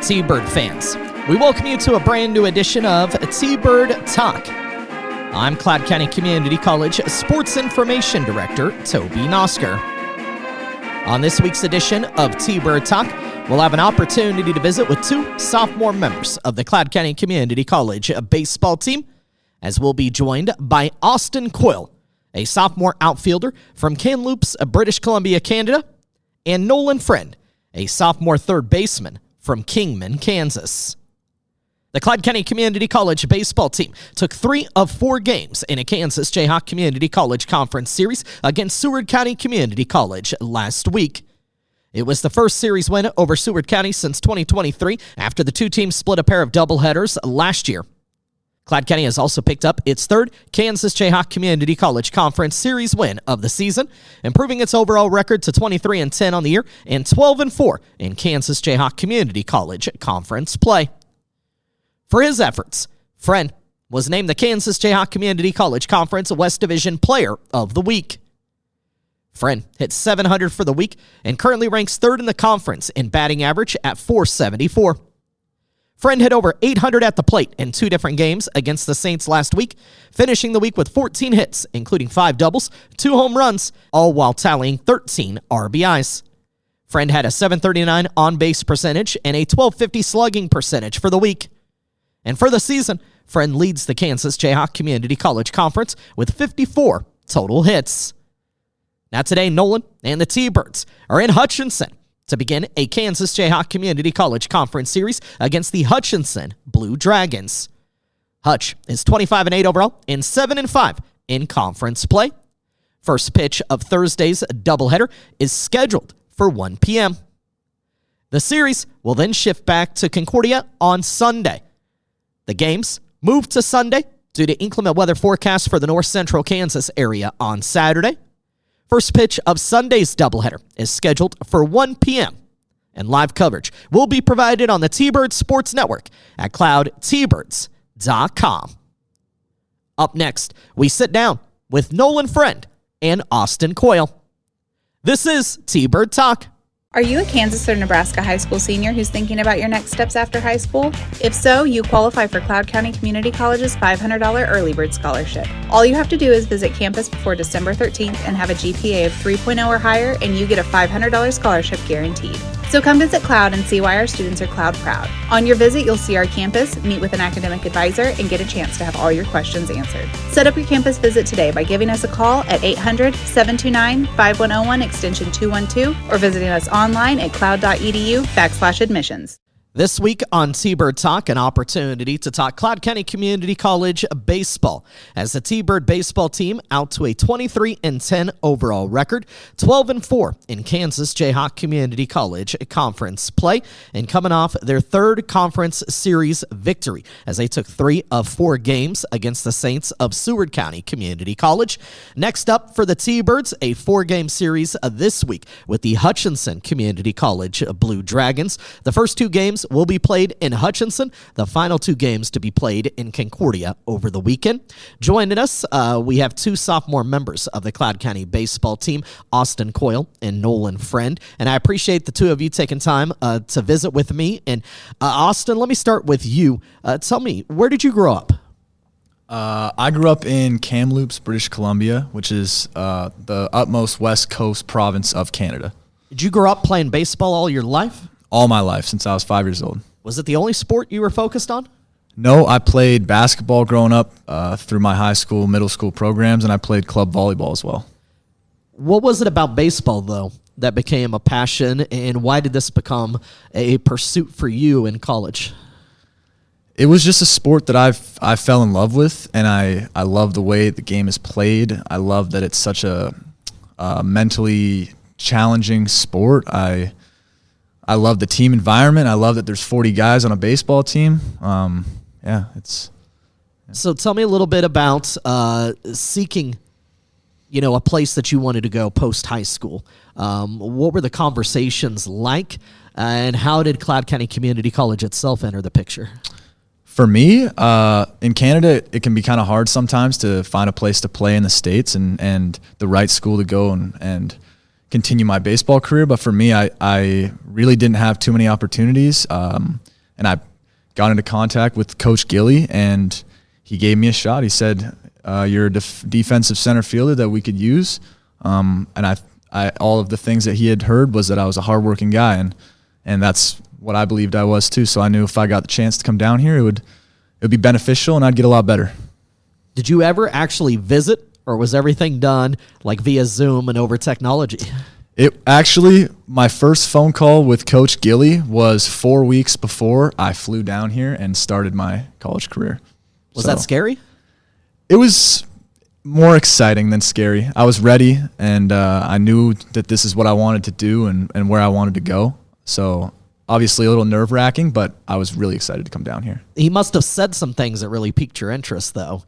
T-Bird fans, we welcome you to a brand new edition of T-Bird Talk. I'm Cloud County Community College Sports Information Director, Toby Nosker. On this week's edition of T-Bird Talk, we'll have an opportunity to visit with two sophomore members of the Cloud County Community College baseball team, as we'll be joined by Austin Coyle, a sophomore outfielder from Kamloops, British Columbia, Canada, and Nolan Freund, a sophomore third baseman from Kingman, Kansas. The Cloud County Community College baseball team took 3 of 4 games in a Kansas Jayhawk Community College Conference Series against Seward County Community College last week. It was the first series win over Seward County since 2023 after the two teams split a pair of doubleheaders last year. Cloud County has also picked up its third Kansas Jayhawk Community College Conference Series win of the season, improving its overall record to 23-10 on the year and 12-4 in Kansas Jayhawk Community College Conference play. For his efforts, Freund was named the Kansas Jayhawk Community College Conference West Division Player of the Week. Freund hit .700 for the week and currently ranks third in the conference in batting average at .474. Freund hit over .800 at the plate in 2 different games against the Saints last week, finishing the week with 14 hits, including 5 doubles, 2 home runs, all while tallying 13 RBIs. Freund had a .739 on-base percentage and a .1250 slugging percentage for the week. And for the season, Freund leads the Kansas Jayhawk Community College Conference with 54 total hits. Now today, Nolan and the T-Birds are in Hutchinson to begin a Kansas Jayhawk Community College Conference Series against the Hutchinson Blue Dragons. Hutch is 25-8 overall and 7-5 in conference play. First pitch of Thursday's doubleheader is scheduled for 1 p.m. The series will then shift back to Concordia on Sunday. The games moved to Sunday due to inclement weather forecast for the north central Kansas area on Saturday. First pitch of Sunday's doubleheader is scheduled for 1 p.m., and live coverage will be provided on the T-Bird Sports Network at cloudtbirds.com. Up next, we sit down with Nolan Freund and Austin Coyle. This is T-Bird Talk. Are you a Kansas or Nebraska high school senior who's thinking about your next steps after high school? If so, you qualify for Cloud County Community College's $500 Early Bird Scholarship. All you have to do is visit campus before December 13th and have a GPA of 3.0 or higher, and you get a $500 scholarship guaranteed. So come visit Cloud and see why our students are Cloud proud. On your visit, you'll see our campus, meet with an academic advisor, and get a chance to have all your questions answered. Set up your campus visit today by giving us a call at 800-729-5101 extension 212 or visiting us online at cloud.edu/admissions. This week on T-Bird Talk, an opportunity to talk Cloud County Community College baseball, as the T-Bird baseball team out to a 23-10 overall record, 12-4 in Kansas Jayhawk Community College conference play, and coming off their third conference series victory as they took 3 of 4 games against the Saints of Seward County Community College. Next up for the T-Birds, a 4-game series this week with the Hutchinson Community College Blue Dragons. The first 2 games will be played in Hutchinson, the final 2 games to be played in Concordia over the weekend. Joining us, we have 2 sophomore members of the Cloud County baseball team, Austin Coyle and Nolan Freund, and I appreciate the 2 of you taking time to visit with me. And Austin, let me start with you. Tell me, where did you grow up? I grew up in Kamloops, British Columbia, which is the utmost west coast province of Canada. Did you grow up playing baseball all your life? All my life, since I was 5 years old. Was it the only sport you were focused on? No, I played basketball growing up through my high school, middle school programs, and I played club volleyball as well. What was it about baseball, though, that became a passion, and why did this become a pursuit for you in college? It was just a sport that I fell in love with, and I love the way the game is played. I love that it's such a mentally challenging sport. I love the team environment. I love that there's 40 guys on a baseball team. So tell me a little bit about seeking, a place that you wanted to go post high school. What were the conversations like, and how did Cloud County Community College itself enter the picture? For me, in Canada, it can be kind of hard sometimes to find a place to play in the States and the right school to go and continue my baseball career. But for me, I really didn't have too many opportunities. and I got into contact with Coach Gilly, and he gave me a shot. He said, you're a defensive center fielder that we could use. And I all of the things that he had heard was that I was a hardworking guy, and that's what I believed I was too. So I knew if I got the chance to come down here, it would be beneficial and I'd get a lot better. Did you ever actually visit, or was everything done like via Zoom and over technology? It actually, my first phone call with Coach Gilly was 4 weeks before I flew down here and started my college career. Was that scary? It was more exciting than scary. I was ready, and I knew that this is what I wanted to do and where I wanted to go. So obviously a little nerve-wracking, but I was really excited to come down here. He must have said some things that really piqued your interest, though.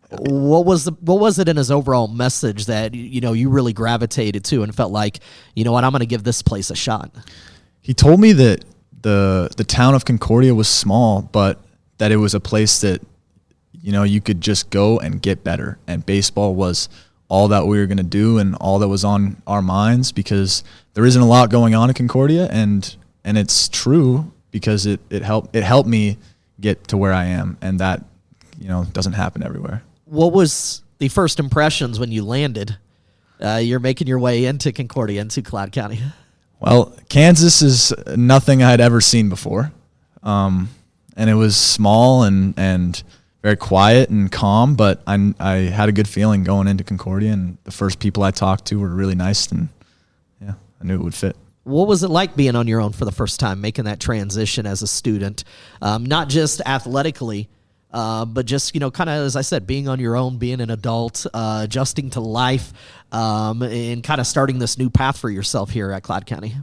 What was it in his overall message that you really gravitated to and felt like, you know what, I'm going to give this place a shot? He told me that the town of Concordia was small, but that it was a place that you could just go and get better, and baseball was all that we were going to do and all that was on our minds, because there isn't a lot going on in Concordia, and it's true, because it helped me get to where I am, and that doesn't happen everywhere. What was the first impressions when you landed? You're making your way into Concordia, into Cloud County. Well, Kansas is nothing I had ever seen before, and it was small and very quiet and calm, but I had a good feeling going into Concordia, and the first people I talked to were really nice, and yeah, I knew it would fit. What was it like being on your own for the first time, making that transition as a student, not just athletically, but just, kind of, as I said, being on your own, being an adult, adjusting to life, and kind of starting this new path for yourself here at Cloud County?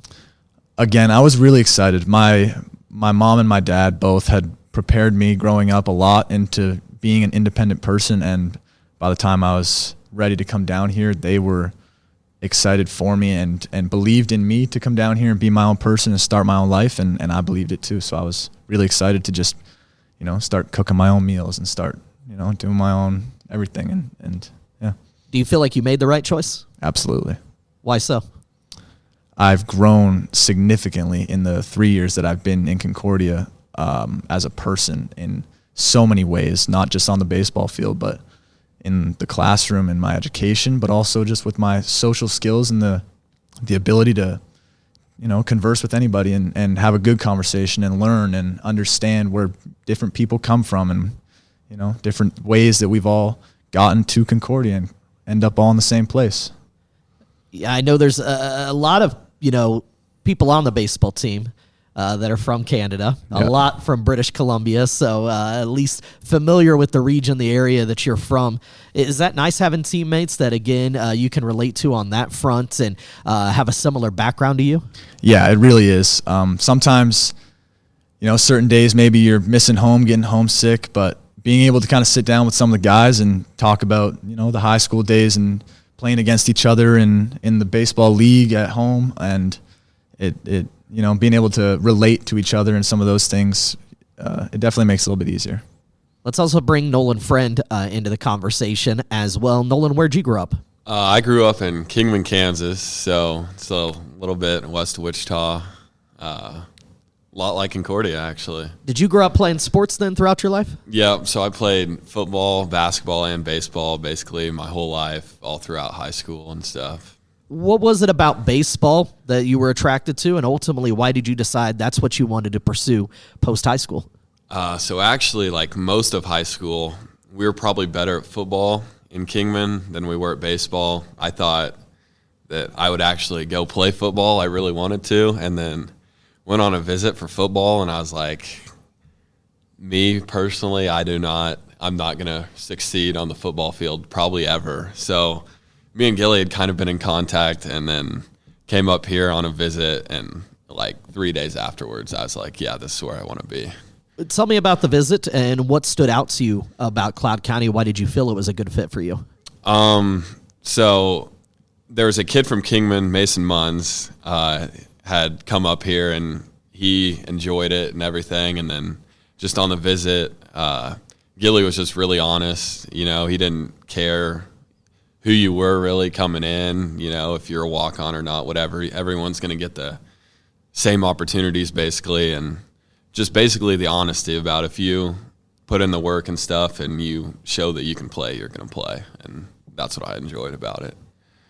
Again, I was really excited. My mom and my dad both had prepared me growing up a lot into being an independent person, and by the time I was ready to come down here, they were excited for me and believed in me to come down here and be my own person and start my own life, and I believed it too. So I was really excited to just start cooking my own meals and start doing my own everything, and yeah. Do you feel like you made the right choice? Absolutely. Why so? I've grown significantly in the 3 years that I've been in Concordia, as a person in so many ways, not just on the baseball field, but in the classroom and my education, but also just with my social skills and the ability to, converse with anybody and have a good conversation and learn and understand where different people come from, and, different ways that we've all gotten to Concordia and end up all in the same place. Yeah, I know there's a lot of, people on the baseball team that are from Canada, a lot from British Columbia, so at least familiar with the region, the area that you're from. Is that nice having teammates that, again, you can relate to on that front and have a similar background to you? Yeah, it really is. Sometimes, certain days maybe you're missing home, getting homesick, but being able to kind of sit down with some of the guys and talk about, the high school days and playing against each other in the baseball league at home, and it being able to relate to each other and some of those things, it definitely makes it a little bit easier. Let's also bring Nolan Freund into the conversation as well. Nolan, where'd you grow up? I grew up in Kingman, Kansas, so it's a little bit west of Wichita. A lot like Concordia, actually. Did you grow up playing sports then throughout your life? Yeah, so I played football, basketball, and baseball basically my whole life, all throughout high school and stuff. What was it about baseball that you were attracted to, and ultimately why did you decide that's what you wanted to pursue post-high school? So actually, like most of high school, we were probably better at football in Kingman than we were at baseball. I thought that I would actually go play football. I really wanted to, and then went on a visit for football, and I was like, me personally, I'm not going to succeed on the football field probably ever. So me and Gilly had kind of been in contact, and then came up here on a visit, and like 3 days afterwards, I was like, yeah, this is where I want to be. Tell me about the visit and what stood out to you about Cloud County. Why did you feel it was a good fit for you? So there was a kid from Kingman, Mason Munns, had come up here, and he enjoyed it and everything. And then just on the visit, Gilly was just really honest. He didn't care who you were really coming in, if you're a walk-on or not, whatever. Everyone's going to get the same opportunities basically, and just basically the honesty about if you put in the work and stuff and you show that you can play, you're going to play. And that's what I enjoyed about it.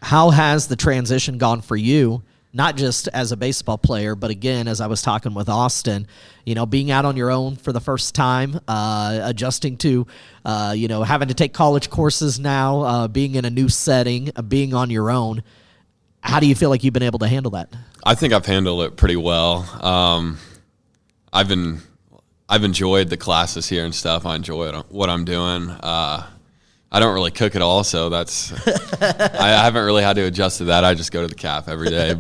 How has the transition gone for you, not just as a baseball player, but again, as I was talking with Austin, being out on your own for the first time, adjusting to, having to take college courses now, being in a new setting, being on your own. How do you feel like you've been able to handle that? I think I've handled it pretty well. I've enjoyed the classes here and stuff. I enjoy what I'm doing. I don't really cook at all, so that's I haven't really had to adjust to that. I just go to the caf every day,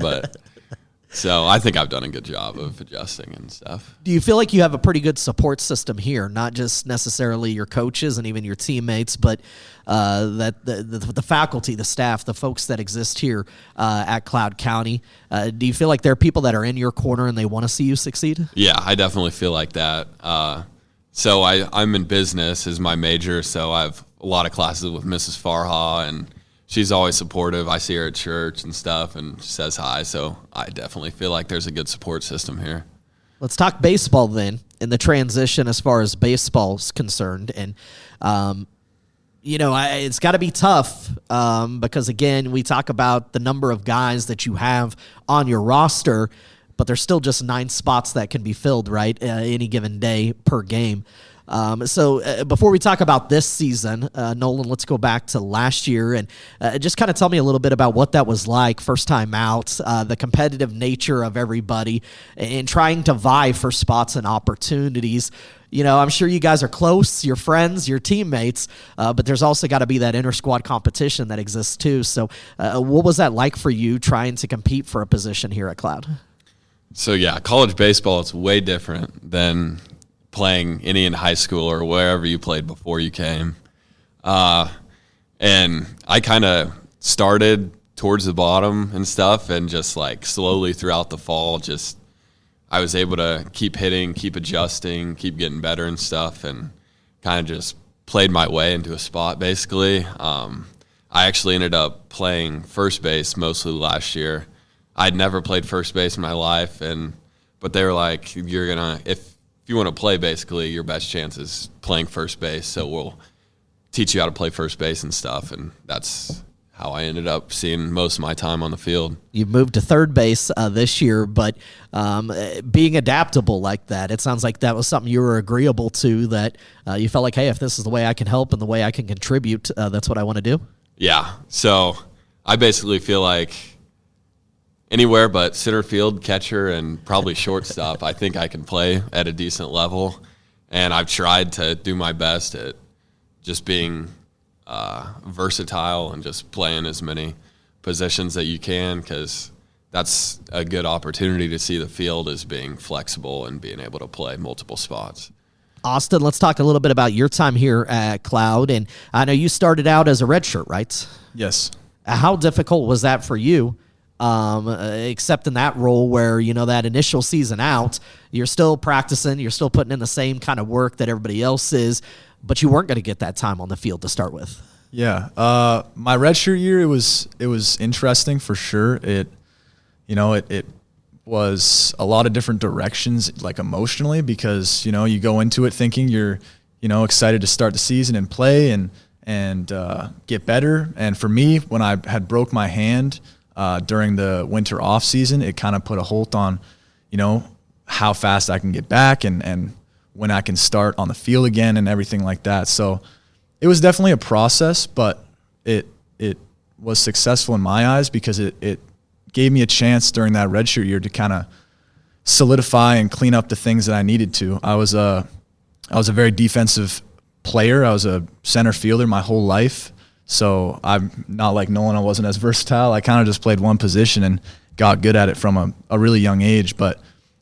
so I think I've done a good job of adjusting and stuff. Do you feel like you have a pretty good support system here, not just necessarily your coaches and even your teammates, but that the faculty, the staff, the folks that exist here at Cloud County? Do you feel like there are people that are in your corner and they want to see you succeed? Yeah, I definitely feel like that. So I'm in business is my major, so I have a lot of classes with Mrs. Farha, and she's always supportive. I see her at church and stuff and says hi, so I definitely feel like there's a good support system here. Let's talk baseball then, in the transition as far as baseball's concerned. And, it's got to be tough because, again, we talk about the number of guys that you have on your roster, but there's still just 9 spots that can be filled, right, any given day per game. So before we talk about this season, Nolan, let's go back to last year and just kind of tell me a little bit about what that was like, first time out, the competitive nature of everybody, and trying to vie for spots and opportunities. I'm sure you guys are close, you're friends, you're teammates, but there's also got to be that inter-squad competition that exists too. So what was that like for you trying to compete for a position here at Cloud? So, yeah, college baseball, it's way different than playing any in high school or wherever you played before you came. And I kind of started towards the bottom and stuff, and just like slowly throughout the fall, I was able to keep hitting, keep adjusting, keep getting better and stuff, and kind of just played my way into a spot basically. I actually ended up playing first base mostly last year. I'd never played first base in my life, but they were like, if you want to play, basically, your best chance is playing first base, so we'll teach you how to play first base and stuff, and that's how I ended up seeing most of my time on the field. You moved to third base this year, but being adaptable like that, it sounds like that was something you were agreeable to, that you felt like, hey, if this is the way I can help and the way I can contribute, that's what I want to do? Yeah, so I basically feel like anywhere but center field, catcher, and probably shortstop, I think I can play at a decent level. And I've tried to do my best at just being versatile and just playing as many positions that you can, because that's a good opportunity to see the field as being flexible and being able to play multiple spots. Austin, let's talk a little bit about your time here at Cloud. And I know you started out as a redshirt, right? Yes. How difficult was that for you? Except in that role where, that initial season out, you're still practicing, you're still putting in the same kind of work that everybody else is, but you weren't going to get that time on the field to start with. Yeah. My redshirt year, it was interesting for sure. It was a lot of different directions, like emotionally, because, you go into it thinking you're, excited to start the season and play and get better. And for me, when I had broke my hand, during the winter off season, it kind of put a halt on, how fast I can get back and when I can start on the field again and everything like that. So it was definitely a process, but it was successful in my eyes because it gave me a chance during that redshirt year to kind of solidify and clean up the things that I needed to. I was a very defensive player. I was a center fielder my whole life. So I'm not like Nolan. I wasn't as versatile. I kind of just played one position and got good at it from a really young age, but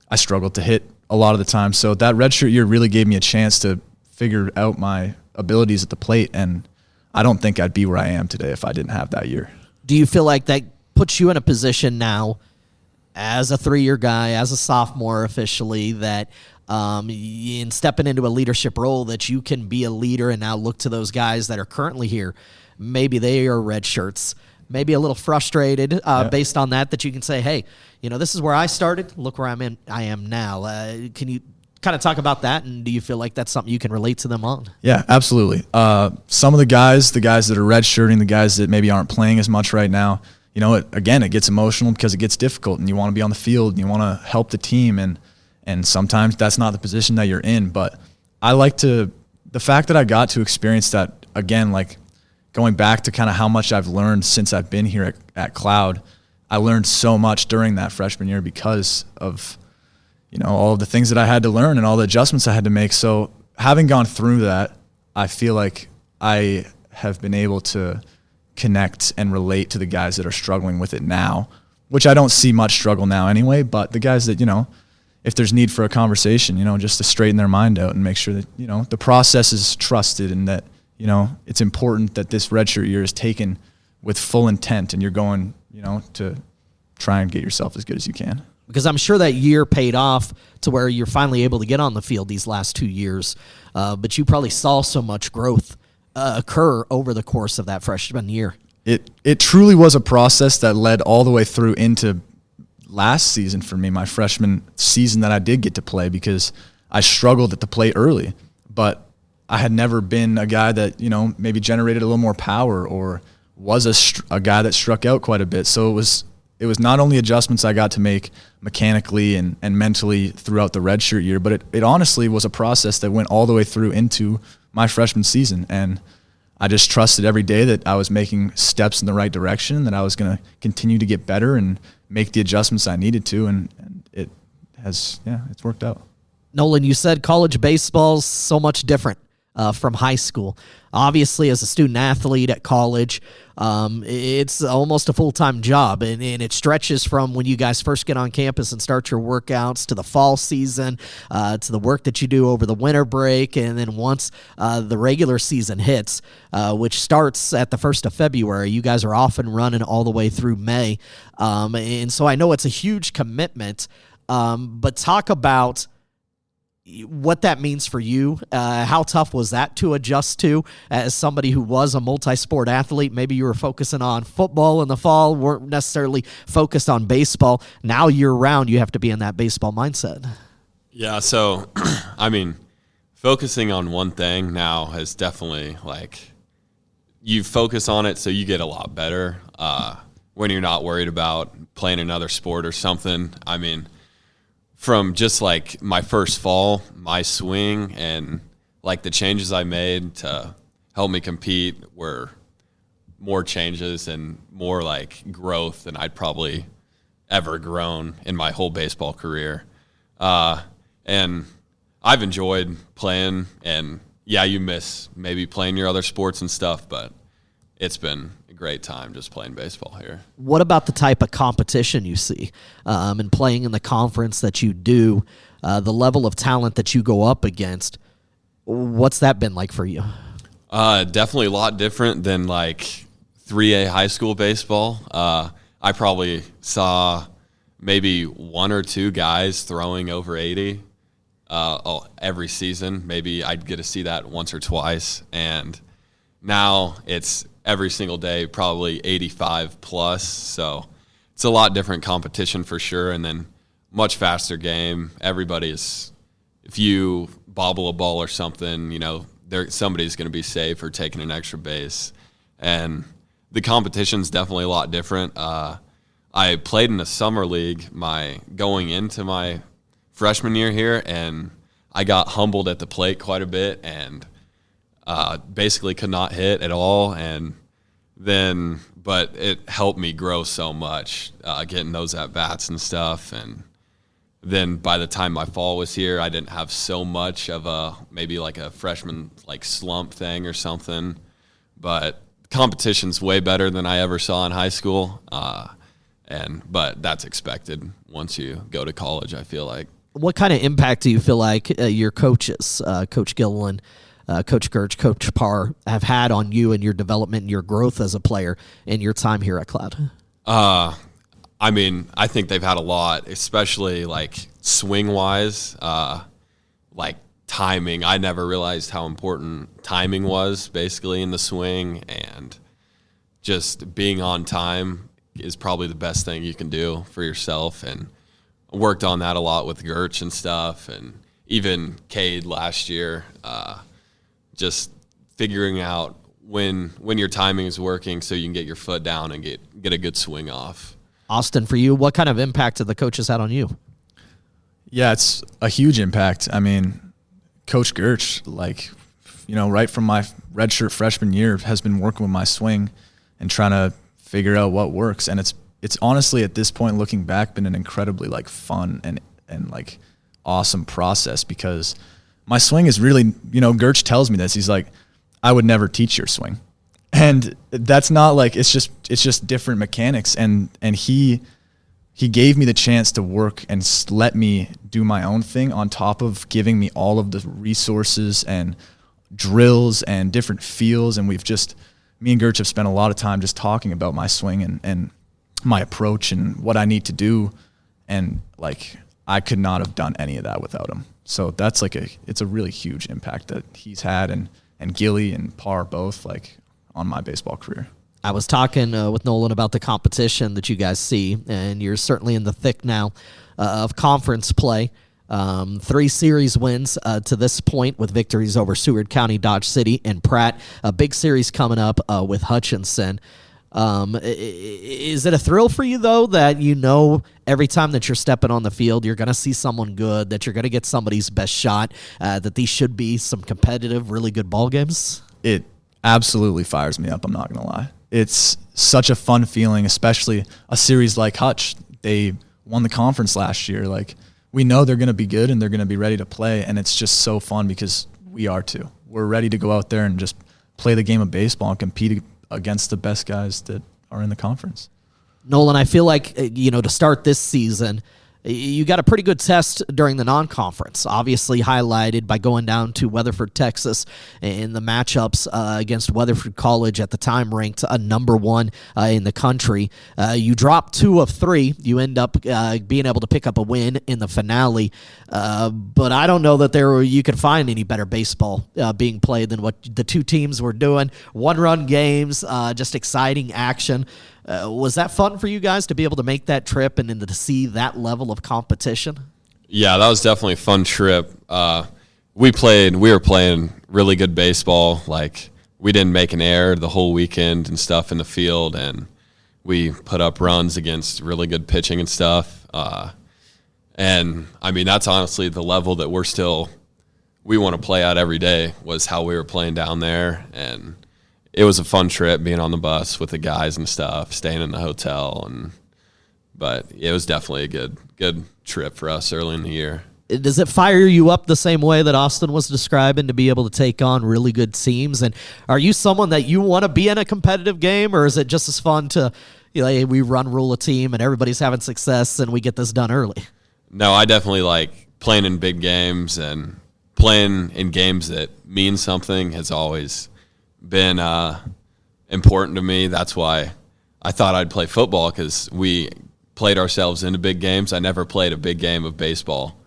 I struggled to hit a lot of the time. So that redshirt year really gave me a chance to figure out my abilities at the plate, and I don't think I'd be where I am today if I didn't have that year. Do you feel like that puts you in a position now as a 3-year guy, as a sophomore officially, that in stepping into a leadership role that you can be a leader and now look to those guys that are currently here? Maybe they are red shirts, maybe a little frustrated based on that you can say, hey, this is where I started. Look where I am now. Can you kind of talk about that, and do you feel like that's something you can relate to them on? Yeah, absolutely. Some of the guys that are redshirting, the guys that maybe aren't playing as much right now, it gets emotional because it gets difficult, and you want to be on the field, and you want to help the team, and sometimes that's not the position that you're in. But the fact that I got to experience that again, like going back to kind of how much I've learned since I've been here at Cloud. I learned so much during that freshman year because of all of the things that I had to learn and all the adjustments I had to make. So having gone through that, I feel like I have been able to connect and relate to the guys that are struggling with it now, which I don't see much struggle now anyway, but the guys that, if there's need for a conversation, just to straighten their mind out and make sure that, the process is trusted and that, it's important that this redshirt year is taken with full intent and you're going, to try and get yourself as good as you can. Because I'm sure that year paid off to where you're finally able to get on the field these last 2 years. But you probably saw so much growth occur over the course of that freshman year. It truly was a process that led all the way through into last season for me, my freshman season that I did get to play, because I struggled at the plate early. But I had never been a guy that, maybe generated a little more power or was a guy that struck out quite a bit. So it was not only adjustments I got to make mechanically and mentally throughout the redshirt year, but it honestly was a process that went all the way through into my freshman season. And I just trusted every day that I was making steps in the right direction, that I was going to continue to get better and make the adjustments I needed to. And it's worked out. Nolan, you said college baseball's so much different from high school. Obviously, as a student athlete at college, it's almost a full-time job, and it stretches from when you guys first get on campus and start your workouts to the fall season, to the work that you do over the winter break, and then once the regular season hits, which starts at the 1st of February, you guys are off and running all the way through May. And so I know it's a huge commitment, but talk about what that means for you. How tough was that to adjust to as somebody who was a multi-sport athlete? Maybe you were focusing on football in the fall, weren't necessarily focused on baseball. Now year-round, you have to be in that baseball mindset. Yeah, so, focusing on one thing now has definitely, you focus on it so you get a lot better when you're not worried about playing another sport or something. From just my first fall, my swing and the changes I made to help me compete were more changes and more growth than I'd probably ever grown in my whole baseball career. And I've enjoyed playing, and yeah, you miss maybe playing your other sports and stuff, but it's been a great time just playing baseball here. What about the type of competition you see and playing in the conference that you do, the level of talent that you go up against? What's that been like for you? Definitely a lot different than 3A high school baseball. I probably saw maybe one or two guys throwing over 80 every season. Maybe I'd get to see that once or twice. And now it's every single day, probably 85 plus. So it's a lot different competition for sure. And then much faster game. Everybody's, if you bobble a ball or something, somebody's going to be safe or taking an extra base. And the competition's definitely a lot different. I played in a summer league going into my freshman year here, and I got humbled at the plate quite a bit and basically could not hit at all. But it helped me grow so much, getting those at-bats and stuff. And then by the time my fall was here, I didn't have so much of maybe a freshman slump thing or something. But competition's way better than I ever saw in high school. But that's expected once you go to college, I feel like. What kind of impact do you feel like your coaches, Coach Gilliland, Coach Gertz, Coach Parr, have had on you and your development and your growth as a player in your time here at Cloud? I think they've had a lot, especially swing-wise, timing. I never realized how important timing was basically in the swing, and just being on time is probably the best thing you can do for yourself. And I worked on that a lot with Gertz and stuff, and even Cade last year, just figuring out when your timing is working so you can get your foot down and get a good swing off. Austin, for you, what kind of impact have the coaches had on you? Yeah, it's a huge impact. I mean, Coach Gertsch, right from my redshirt freshman year, has been working with my swing and trying to figure out what works. And it's honestly, at this point, looking back, been an incredibly fun and awesome process, because my swing is really, Gertsch tells me this. He's like, I would never teach your swing. And that's not it's just different mechanics. And he gave me the chance to work and let me do my own thing on top of giving me all of the resources and drills and different feels. And me and Gertsch have spent a lot of time just talking about my swing and my approach and what I need to do. And I could not have done any of that without him. So that's it's a really huge impact that he's had, and Gilly and Parr both on my baseball career. I was talking with Nolan about the competition that you guys see, and you're certainly in the thick now of conference play. 3 series wins to this point, with victories over Seward County, Dodge City, and Pratt. A big series coming up with Hutchinson. Is it a thrill for you, though, that every time that you're stepping on the field, you're going to see someone good, that you're going to get somebody's best shot, that these should be some competitive, really good ball games? It absolutely fires me up, I'm not going to lie. It's such a fun feeling, especially a series like Hutch. They won the conference last year. We know they're going to be good and they're going to be ready to play, and it's just so fun because we are too. We're ready to go out there and just play the game of baseball and compete against the best guys that are in the conference. Nolan, I feel like, to start this season, you got a pretty good test during the non-conference, obviously highlighted by going down to Weatherford, Texas, in the matchups against Weatherford College, at the time ranked number 1 in the country. You dropped 2 of 3. You end up being able to pick up a win in the finale. But I don't know that you could find any better baseball being played than what the 2 teams were doing. 1-run games, just exciting action. Was that fun for you guys to be able to make that trip and then to see that level of competition? Yeah, that was definitely a fun trip. We were playing really good baseball. We didn't make an error the whole weekend and stuff in the field, and we put up runs against really good pitching and stuff. And I mean, that's honestly the level that we want to play at every day, was how we were playing down there. And it was a fun trip, being on the bus with the guys and stuff, staying in the hotel, but it was definitely a good trip for us early in the year. Does it fire you up the same way that Austin was describing, to be able to take on really good teams? And are you someone that you want to be in a competitive game, or is it just as fun to, hey, we rule a team and everybody's having success and we get this done early? No, I definitely like playing in big games, and playing in games that mean something has always been important to me. That's why I thought I'd play football, because we played ourselves into big games. I never played a big game of baseball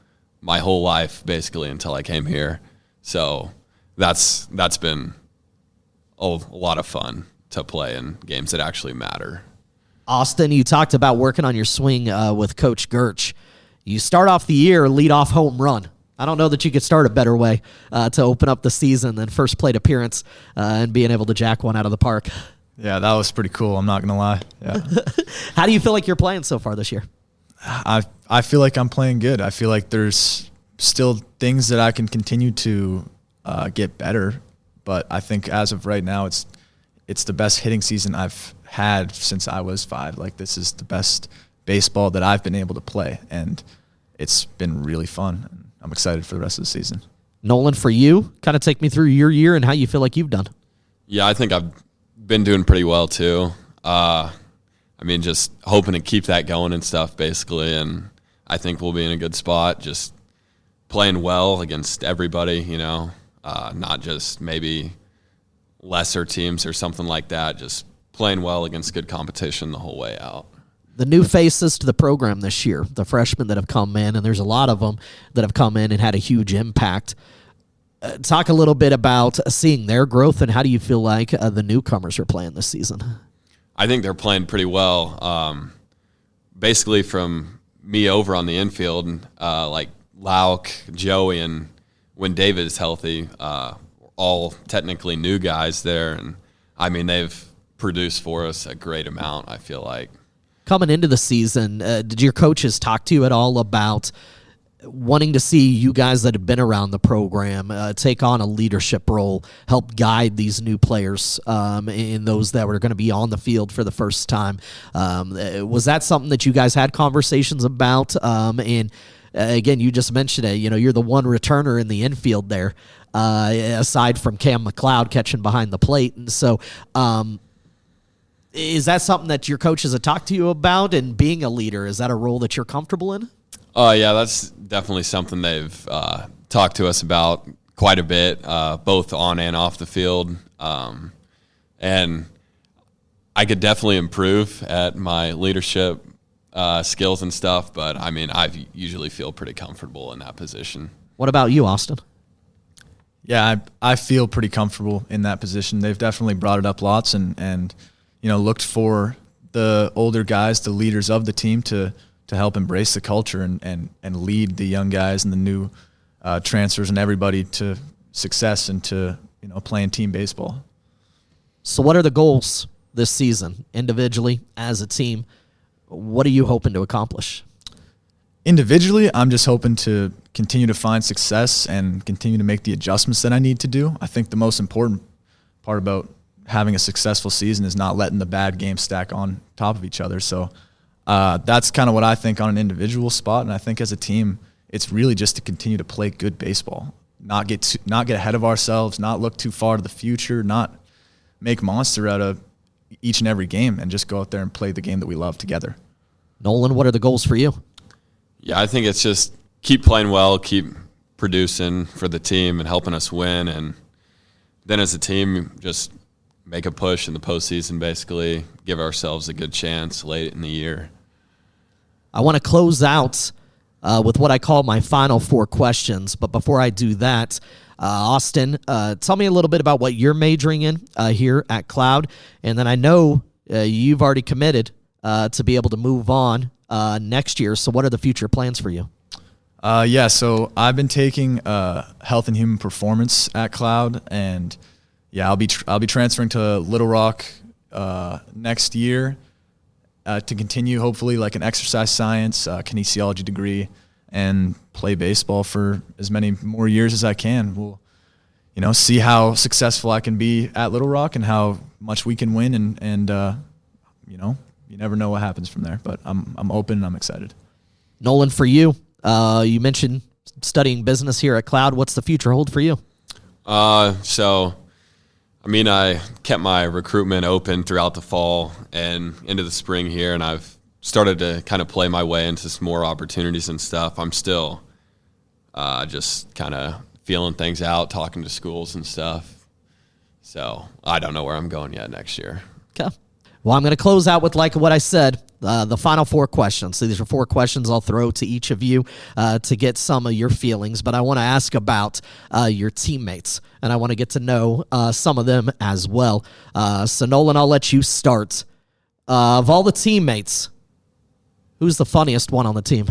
my whole life, basically, until I came here. So that's been a lot of fun to play in games that actually matter. Austin, you talked about working on your swing with Coach Gertsch. You start off the year lead-off home run. I don't know that you could start a better way to open up the season than first plate appearance and being able to jack one out of the park. Yeah, that was pretty cool, I'm not going to lie. Yeah. How do you feel like you're playing so far this year? I feel like I'm playing good. I feel like there's still things that I can continue to get better, but I think as of right now, it's the best hitting season I've had since I was 5. This is the best baseball that I've been able to play, and it's been really fun. I'm excited for the rest of the season. Nolan, for you, kind of take me through your year and how you feel like you've done. Yeah, I think I've been doing pretty well too. I mean, just hoping to keep that going and stuff, basically, and I think we'll be in a good spot, just playing well against everybody, not just maybe lesser teams or something like that, just playing well against good competition the whole way out. The new faces to the program this year, the freshmen that have come in, and there's a lot of them that have come in and had a huge impact. Talk a little bit about seeing their growth, and how do you feel like the newcomers are playing this season? I think they're playing pretty well. Basically, from me over on the infield, Lauk, Joey, and when David is healthy, all technically new guys there. And, I mean, they've produced for us a great amount, I feel like. Coming into the season, did your coaches talk to you at all about wanting to see you guys that have been around the program take on a leadership role, help guide these new players and those that were going to be on the field for the first time? Was that something that you guys had conversations about? And again, you just mentioned it. You're the one returner in the infield there, aside from Cam McLeod catching behind the plate. And so is that something that your coaches have talked to you about? And being a leader, is that a role that you're comfortable in? Oh, yeah, that's definitely something they've talked to us about quite a bit, both on and off the field. And I could definitely improve at my leadership skills and stuff, but, I mean, I usually feel pretty comfortable in that position. What about you, Austin? Yeah, I feel pretty comfortable in that position. They've definitely brought it up lots and looked for the older guys, the leaders of the team, to help embrace the culture and lead the young guys and the new transfers and everybody to success and to playing team baseball. So what are the goals this season, individually, as a team? What are you hoping to accomplish? Individually, I'm just hoping to continue to find success and continue to make the adjustments that I need to do. I think the most important part about having a successful season is not letting the bad games stack on top of each other. So that's kind of what I think on an individual spot, and I think as a team, it's really just to continue to play good baseball, not get ahead of ourselves, not look too far to the future, not make monster out of each and every game, and just go out there and play the game that we love together. Nolan, what are the goals for you? Yeah, I think it's just keep playing well, keep producing for the team and helping us win, and then as a team, just make a push in the postseason, basically, give ourselves a good chance late in the year. I want to close out with what I call my final 4 questions. But before I do that, Austin, tell me a little bit about what you're majoring in here at Cloud. And then I know you've already committed to be able to move on next year. So what are the future plans for you? So I've been taking health and human performance at Cloud, and I'll be transferring to Little Rock next year to continue hopefully like an exercise science, kinesiology degree, and play baseball for as many more years as I can. We'll see how successful I can be at Little Rock and how much we can win, and you never know what happens from there. But I'm open and I'm excited. Nolan, for you, you mentioned studying business here at Cloud. What's the future hold for you? I kept my recruitment open throughout the fall and into the spring here, and I've started to kind of play my way into some more opportunities and stuff. I'm still just kind of feeling things out, talking to schools and stuff. So I don't know where I'm going yet next year. Okay. Well, I'm going to close out with like what I said, the final 4 questions. So these are 4 questions I'll throw to each of you to get some of your feelings. But I want to ask about your teammates, and I want to get to know some of them as well. So Nolan, I'll let you start. Of all the teammates, who's the funniest one on the team?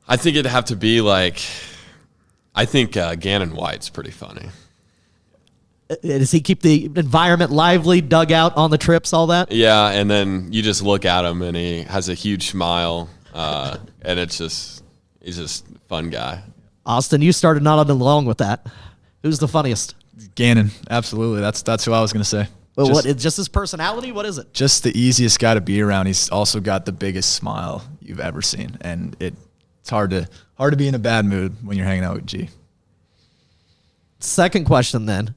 I think it'd have to be Gannon White's pretty funny. Does he keep the environment lively, dug out on the trips, all that? Yeah, and then you just look at him, and he has a huge smile, and he's just a fun guy. Austin, you started not along with that. Who's the funniest? Gannon, absolutely. That's who I was going to say. Well, what? It's just his personality? What is it? Just the easiest guy to be around. He's also got the biggest smile you've ever seen, and it's hard to be in a bad mood when you're hanging out with G. Second question then.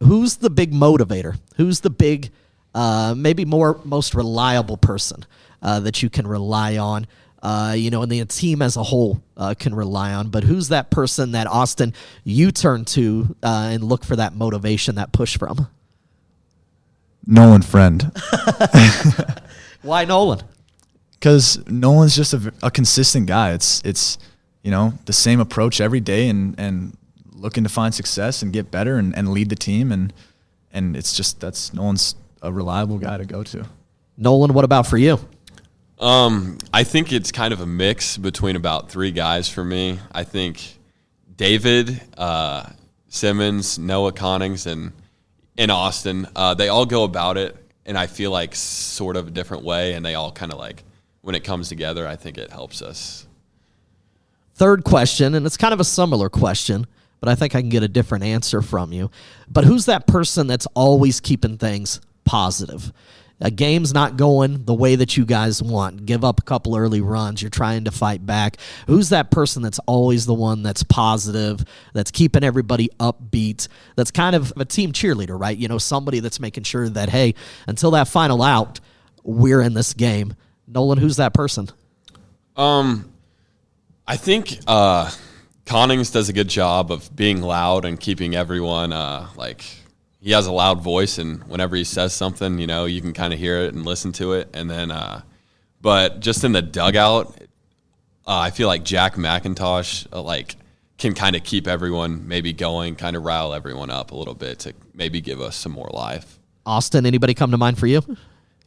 Who's the big motivator? Who's the big, maybe most reliable person that you can rely on, and the team as a whole can rely on? But who's that person that, Austin, you turn to and look for that motivation, that push from? Nolan Freund. Why Nolan? Because Nolan's just a consistent guy. It's the same approach every day and looking to find success and get better and lead the team, and it's just Nolan's a reliable guy to go to. Nolan, what about for you? I think it's kind of a mix between about 3 guys for me. I think David, Simmons, Noah Connings, and Austin, they all go about it, and I feel like sort of a different way, and they all kind of like, when it comes together, I think it helps us. Third question, and it's kind of a similar question, but I think I can get a different answer from you. But who's that person that's always keeping things positive? A game's not going the way that you guys want. Give up a couple early runs. You're trying to fight back. Who's that person that's always the one that's positive, that's keeping everybody upbeat, that's kind of a team cheerleader, right? You know, somebody that's making sure that, hey, until that final out, we're in this game. Nolan, who's that person? I think Connings does a good job of being loud and keeping everyone he has a loud voice, and whenever he says something, you know, you can kind of hear it and listen to it. And then, but just in the dugout, I feel like Jack McIntosh, can kind of keep everyone maybe going, kind of rile everyone up a little bit to maybe give us some more life. Austin, anybody come to mind for you?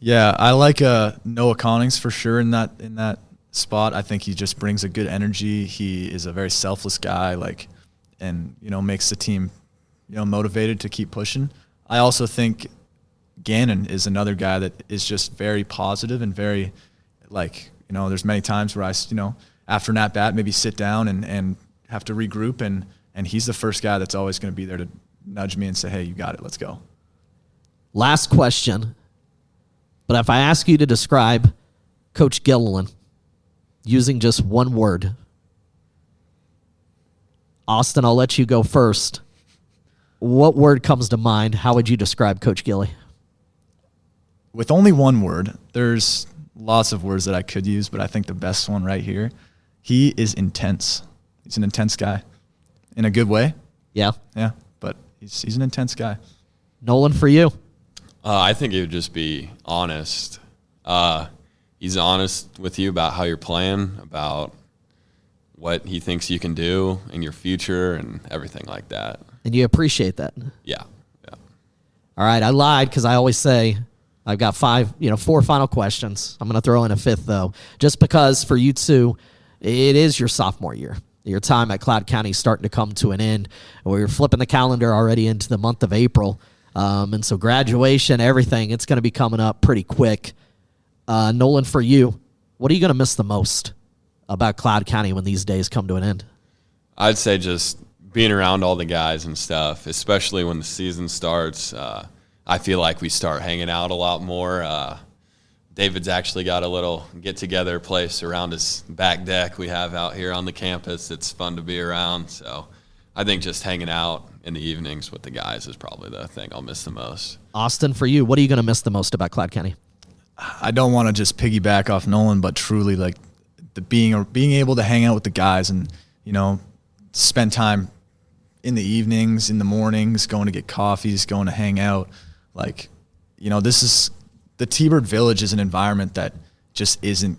Yeah, I like Noah Connings for sure in that spot. I think he just brings a good energy. He is a very selfless guy, and makes the team motivated to keep pushing. I also think Gannon is another guy that is just very positive and very, there's many times where I, after an at-bat, maybe sit down and have to regroup, and he's the first guy that's always going to be there to nudge me and say, hey, you got it, let's go. Last question, but if I ask you to describe Coach Gilliland using just one word, Austin, I'll let you go first. What word comes to mind? How would you describe Coach Gilly? With only one word, there's lots of words that I could use, but I think the best one right here, he is intense. He's an intense guy in a good way. Yeah. Yeah, but he's an intense guy. Nolan, for you? I think it would just be honest. He's honest with you about how you're playing, about what he thinks you can do in your future and everything like that. And you appreciate that? Yeah. All right, I lied because I always say I've got 4 final questions. I'm going to throw in a 5th, though, just because for you two, it is your sophomore year. Your time at Cloud County is starting to come to an end. We're flipping the calendar already into the month of April. And so graduation, everything, it's going to be coming up pretty quick. Nolan, for you, what are you going to miss the most about Cloud County when these days come to an end? I'd say just being around all the guys and stuff, especially when the season starts. I feel like we start hanging out a lot more. David's actually got a little get-together place around his back deck we have out here on the campus. It's fun to be around. So I think just hanging out in the evenings with the guys is probably the thing I'll miss the most. Austin, for you, what are you going to miss the most about Cloud County? I don't want to just piggyback off Nolan, but truly the being able to hang out with the guys and, spend time in the evenings, in the mornings, going to get coffees, going to hang out. This is the T-Bird Village is an environment that just isn't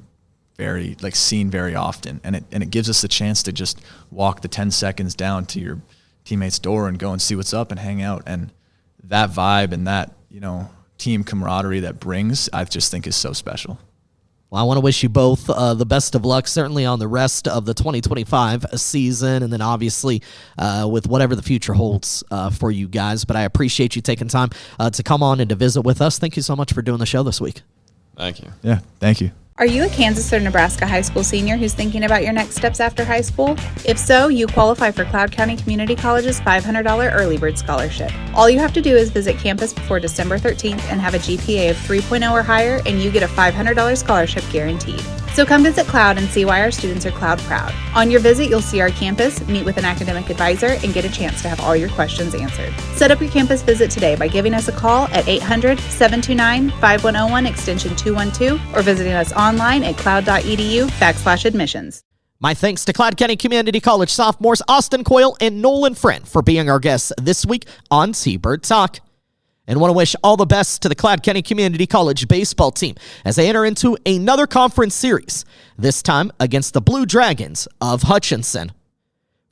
very seen very often, and it gives us the chance to just walk the 10 seconds down to your teammate's door and go and see what's up and hang out. And that vibe and that team camaraderie that brings, I just think is so special. Well, I want to wish you both the best of luck, certainly on the rest of the 2025 season, and then obviously with whatever the future holds for you guys. But I appreciate you taking time to come on and to visit with us. Thank you so much for doing the show this week. Thank you. Yeah, thank you. Are you a Kansas or Nebraska high school senior who's thinking about your next steps after high school? If so, you qualify for Cloud County Community College's $500 Early Bird Scholarship. All you have to do is visit campus before December 13th and have a GPA of 3.0 or higher, and you get a $500 scholarship guaranteed. So come visit Cloud and see why our students are Cloud proud. On your visit, you'll see our campus, meet with an academic advisor, and get a chance to have all your questions answered. Set up your campus visit today by giving us a call at 800-729-5101 extension 212 or visiting us online at cloud.edu/admissions. My thanks to Cloud County Community College sophomores Austin Coyle and Nolan Freund for being our guests this week on T-Bird Talk. And want to wish all the best to the Cloud County Community College baseball team as they enter into another conference series, this time against the Blue Dragons of Hutchinson.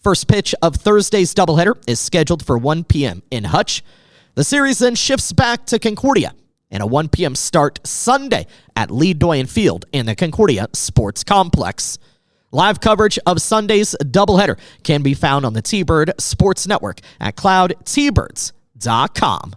First pitch of Thursday's doubleheader is scheduled for 1 p.m. in Hutch. The series then shifts back to Concordia and a 1 p.m. start Sunday at Lee Doyen Field in the Concordia Sports Complex. Live coverage of Sunday's doubleheader can be found on the T-Bird Sports Network at cloudtbirds.com.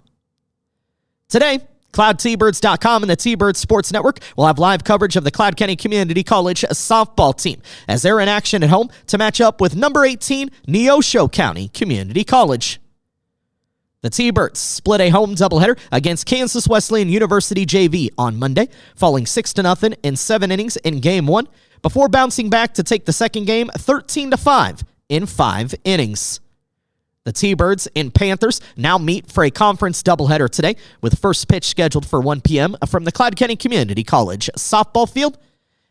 Today, cloudtbirds.com and the T-Bird Sports Network will have live coverage of the Cloud County Community College softball team as they're in action at home to match up with number 18 Neosho County Community College. The T-Birds split a home doubleheader against Kansas Wesleyan University JV on Monday, falling 6-0 in 7 innings in Game 1, before bouncing back to take the second game 13-5 in 5 innings. The T-Birds and Panthers now meet for a conference doubleheader today, with first pitch scheduled for 1 p.m. from the Cloud County Community College softball field.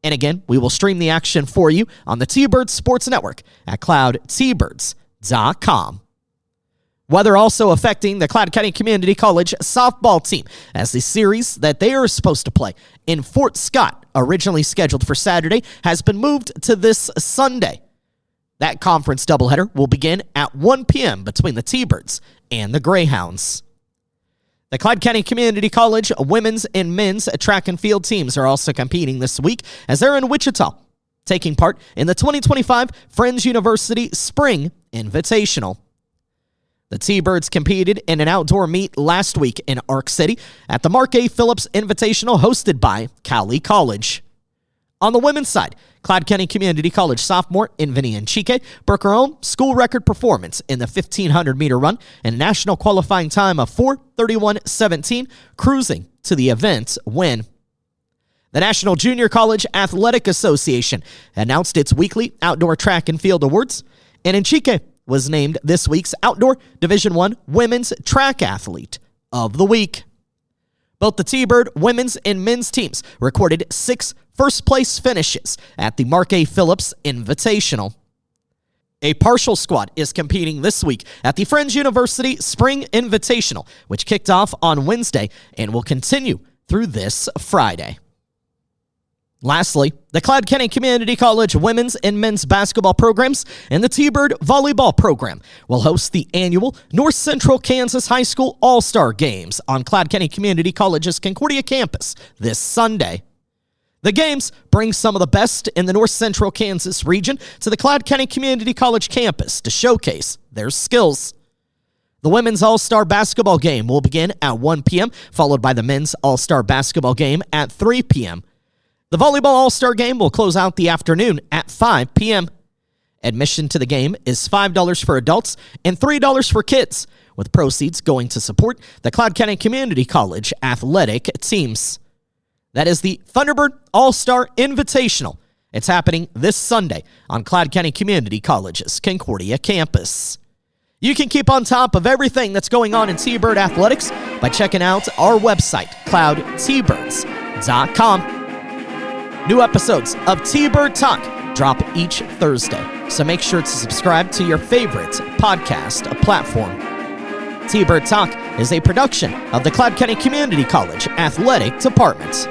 And again, we will stream the action for you on the T-Birds Sports Network at cloudtbirds.com. Weather also affecting the Cloud County Community College softball team, as the series that they are supposed to play in Fort Scott, originally scheduled for Saturday, has been moved to this Sunday. That conference doubleheader will begin at 1 p.m. between the T-Birds and the Greyhounds. The Cloud County Community College women's and men's track and field teams are also competing this week as they're in Wichita, taking part in the 2025 Friends University Spring Invitational. The T-Birds competed in an outdoor meet last week in Ark City at the Mark A. Phillips Invitational hosted by Cowley College. On the women's side, Cloud County Community College sophomore Invini Nchike broke her own school record performance in the 1,500-meter run and a national qualifying time of 4:31.17, cruising to the event's win. The National Junior College Athletic Association announced its weekly outdoor track and field awards, and Nchike was named this week's Outdoor Division I Women's Track Athlete of the Week. Both the T-Bird women's and men's teams recorded 6 first-place finishes at the Mark A. Phillips Invitational. A partial squad is competing this week at the Friends University Spring Invitational, which kicked off on Wednesday and will continue through this Friday. Lastly, the Cloud County Community College women's and men's basketball programs and the T-Bird volleyball program will host the annual North Central Kansas High School All-Star Games on Cloud County Community College's Concordia campus this Sunday. The games bring some of the best in the North Central Kansas region to the Cloud County Community College campus to showcase their skills. The women's All-Star basketball game will begin at 1 p.m., followed by the men's All-Star basketball game at 3 p.m. The volleyball All-Star game will close out the afternoon at 5 p.m. Admission to the game is $5 for adults and $3 for kids, with proceeds going to support the Cloud County Community College athletic teams. That is the Thunderbird All-Star Invitational. It's happening this Sunday on Cloud County Community College's Concordia campus. You can keep on top of everything that's going on in T-Bird athletics by checking out our website, cloudtbirds.com. New episodes of T-Bird Talk drop each Thursday, so make sure to subscribe to your favorite podcast platform. T-Bird Talk is a production of the Cloud County Community College Athletic Department.